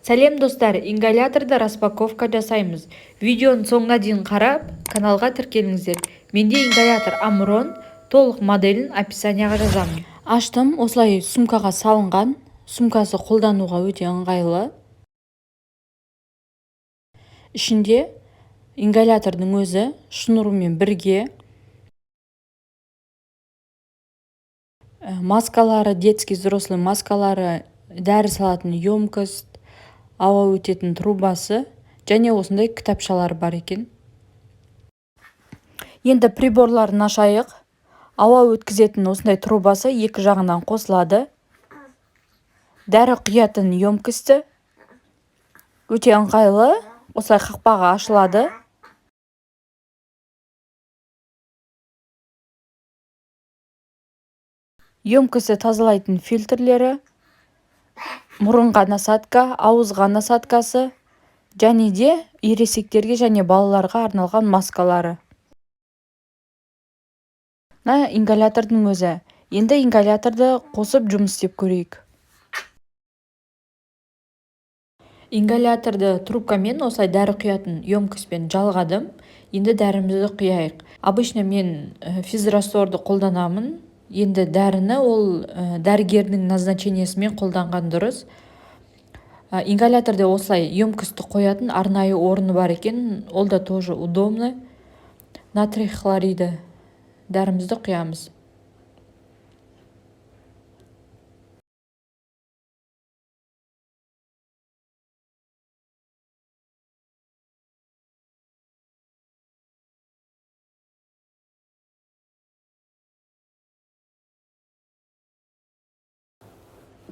Сәлем достар, ингаляторда распаковка жасаймыз. Видеоны соңына дейін қарап, каналға тіркеліңіздер. Менде ингалятор Амрон, толық моделін описанияға жазамын. Аштым, осылай сумкаға салынған. Сумкасы қолдануға өте ыңғайлы. Ішінде ингалятордың өзі шнурымен бірге, маскалары, детский, взрослый маскалары, дәрі салатын емкость, ауа өтетін трубасы және осындай кітапшалар бар екен. Енді приборларын ашайық. Ауа өткізетін осындай трубасы екі жағынан қосылады. Дәрі құятын емкості өте ыңғайлы. Осылай қақпағы ашылады. Емкості тазалайтын фильтрлері, мұрынға насадка, ауызға насадкасы, және де ересектерге және балаларға арналған маскалары. Ингалятордың өзі. Енді ингаляторды қосып жұмыс істеп көрейік. Ингаляторды трубкамен осылай дәрі құятын емкостьпен жалғадым. Енді дәрімізді құяйық. Обычно мен физрасторды қолданамын. Енді дәріні ол дәрігердің назначениесімен қолданған дұрыс. Ингаляторда осылай емкості қоятын арнайы орны бар екен. Ол да тоже удобно. Натрий хлориді дәрімізді құямыз.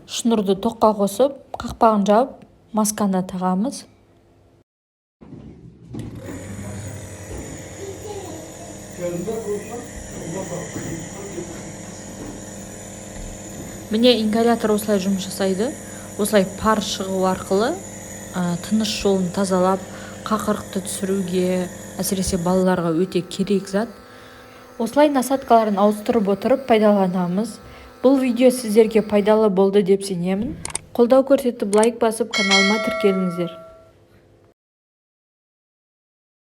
Шнурды тоққа қосып, қақпағын жауып, масканы тағамыз. Міне ингалятор осылай жұмыс жасайды. Осылай пар шығу арқылы тыныс жолын тазалап, қақырықты түсіруге, әсіресе балаларға өте керек зат. Осылай насадкаларын ауыстырып отырып пайдаланамыз. Бұл видео сіздерге пайдалы болды деп сенемін. Қолдау көрсетіп лайк басып каналыма тіркеліңіздер.